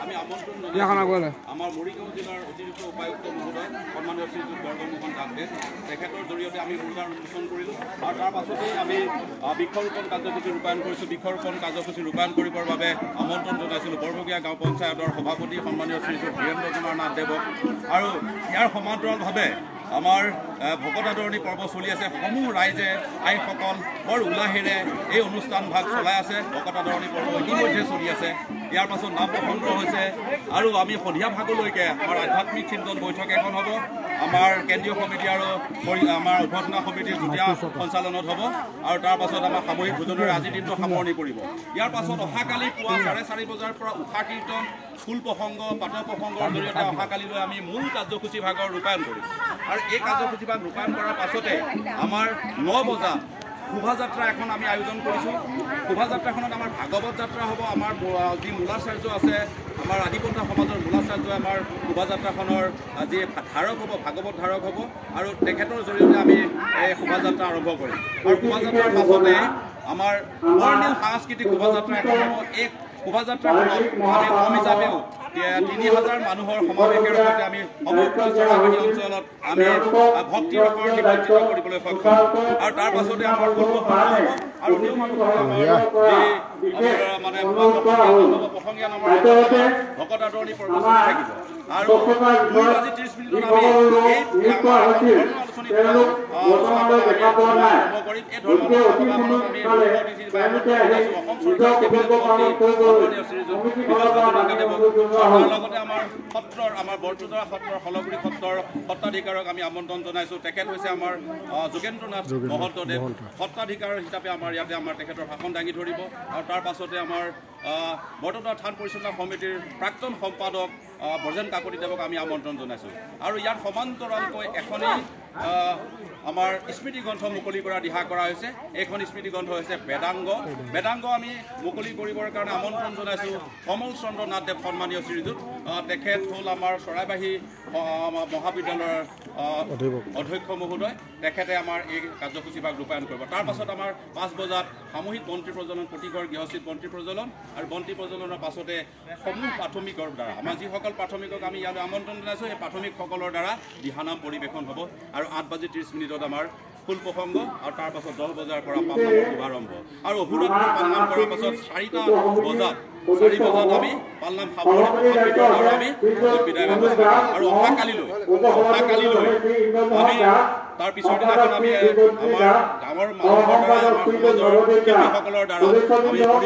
আমি আমন্ত্ৰণ আমাৰ মৰিগাঁও জিলাৰ অতিৰিক্ত উপায়ুক্ত মহোদয় সন্মানীয় শ্ৰীযুত বৰদমোহন দাসদেৱ তেখেতৰ জৰিয়তে আমি মুৰ্গাৰ উন্মোচন কৰিলোঁ আৰু তাৰ পাছতেই আমি বৃক্ষৰোপণ কাৰ্যসূচী ৰূপায়ণ কৰিছোঁ বৃক্ষৰোপণ কাৰ্যসূচী ৰূপায়ণ কৰিবৰ বাবে আমন্ত্ৰণ জনাইছিলোঁ বৰভগীয়া গাঁও পঞ্চায়তৰ সভাপতি সন্মানীয় শ্ৰীযুত বীৰেন্দ্ৰ কুমাৰ নাথ দেৱক আৰু ইয়াৰ সমান্তৰালভাৱে আমাৰ ভকত আদৰণি পৰ্ব চলি আছে সমূহ ৰাইজে আইসকল বৰ উল্লাহেৰে এই অনুষ্ঠান ভাগ চলাই আছে ভকত আদৰণি পৰ্ব ইতিমধ্যে চলি আছে ইয়াৰ পাছত নাম প্ৰসংগ হৈছে আৰু আমি সন্ধিয়া ভাগলৈকে আমাৰ আধ্যাত্মিক চিন্তন বৈঠক এখন হ'ব আমাৰ কেন্দ্ৰীয় সমিতি আৰু আমাৰ উদ্বোধনা সমিতিৰ যুটীয়া সঞ্চালনত হ'ব আৰু তাৰ পাছত আমাৰ সামূহিক ভোজনেৰে আজিৰ দিনটো সামৰণি পৰিব ইয়াৰ পাছত অহাকালি পুৱা 4:30 বজাৰ পৰা উষা কীৰ্তন ফুল প্ৰসংগ পাত প্ৰসংগৰ জৰিয়তে অহাকালিলৈ আমি মূল কাৰ্যসূচী ভাগৰ ৰূপায়ণ কৰিম আৰু এই কাৰ্যসূচী ভাগ ৰূপায়ণ কৰাৰ পাছতে আমাৰ 9 বজাত শোভাযাত্ৰা এখন আমি আয়োজন কৰিছোঁ শোভাযাত্ৰাখনত আমাৰ ভাগৱত যাত্ৰা হ'ব আমাৰ যি মূলাচাৰ্য আছে আমাৰ আদিপন্থা সমাজৰ মূলাচাৰ্যই আমাৰ শোভাযাত্ৰাখনৰ যি ধাৰক হ'ব ভাগৱত ধাৰক হ'ব আৰু তেখেতৰ জৰিয়তে আমি এই শোভাযাত্ৰা আৰম্ভ কৰিম আৰু শোভাযাত্ৰাৰ পাছতে আমাৰ বৰ্ণিল সাংস্কৃতিক শোভাযাত্ৰা এখন হ'ব এই শোভাযাত্ৰাখনত আমি কম হিচাপেও 3000 মানুহৰ সমাৱেশেৰ সৈতে আমি সমগ্ৰ চৰাবাহী অঞ্চলত আমি ভক্তি ৰসৰ নিমন্ত্ৰিত কৰিবলৈ সক্ষম আৰু তাৰ পাছতে আমাৰ আৰু মানে প্ৰসংগীয়া নামৰ ভকত আদৰণি পৰ্ব চলি থাকিব আৰু 2:30 মিনিটত আমি এই আমাৰ আলোচনী কৰিম এই ধৰ্ম আমি অসম চৰকাৰ লগতে আমাৰ সত্ৰৰ আমাৰ বৰটোদৰা সত্ৰৰ হলগুৰি সত্ৰৰ সত্ৰাধিকাৰক আমি আমন্ত্ৰণ জনাইছোঁ তেখেত হৈছে আমাৰ যোগেন্দ্ৰনাথ মহন্তদেৱ সত্ৰাধিকাৰ হিচাপে আমাৰ ইয়াতে আমাৰ তেখেতৰ ভাষণ দাঙি ধৰিব আৰু তাৰ পাছতে আমাৰ বৰটোদৰা থান পৰিচালনা সমিতিৰ প্ৰাক্তন সম্পাদক ব্ৰজেন কাকতি দেৱক আমি আমন্ত্ৰণ জনাইছোঁ আৰু ইয়াৰ সমান্তৰালকৈ এখনেই আমাৰ স্মৃতি গ্ৰন্থ মুকলি কৰা দিহা কৰা হৈছে এইখন স্মৃতি গ্ৰন্থ হৈছে বেদাংগ আমি মুকলি কৰিবৰ কাৰণে আমন্ত্ৰণ জনাইছোঁ কমল চন্দ্ৰ নাথদেৱ সন্মানীয় শ্ৰীযুত তেখেত হ'ল আমাৰ চৰাইবাহী মহাবিদ্যালয়ৰ অধ্যক্ষ মহোদয় তেখেতে আমাৰ এই কাৰ্যসূচী ভাগ ৰূপায়ণ কৰিব তাৰ পাছত আমাৰ 5 বজাত সামূহিক বন্তি প্ৰজ্বলন প্ৰতিঘৰ গৃহস্থিত বন্তি প্ৰজ্বলন আৰু বন্তি প্ৰজ্বলনৰ পাছতে সমূহ প্ৰাথমিকৰ দ্বাৰা আমাৰ যিসকল প্ৰাথমিকক আমি ইয়ালৈ আমন্ত্ৰণ জনাইছোঁ সেই প্ৰাথমিকসকলৰ দ্বাৰা দিহানাম পৰিৱেশন হ'ব আৰু 8:30 মিনিটত আমাৰ ফুল প্ৰসংগ আৰু তাৰ পাছত 10 বজাৰ পৰা পালনামৰ শুভাৰম্ভ আৰু অহোৰাত্ৰ পালনাম কৰাৰ পাছত 4 বজাত আমি পালনাম সামৰণি আমি বিদায় ব্যৱস্থা আৰু অহাকালিলৈ আমি তাৰ পিছৰ দিনাখন আমি আমাৰ গাঁৱৰ মানুহৰ দ্বাৰা আমাৰ সমাজৰ শিক্ষকসকলৰ দ্বাৰা আমি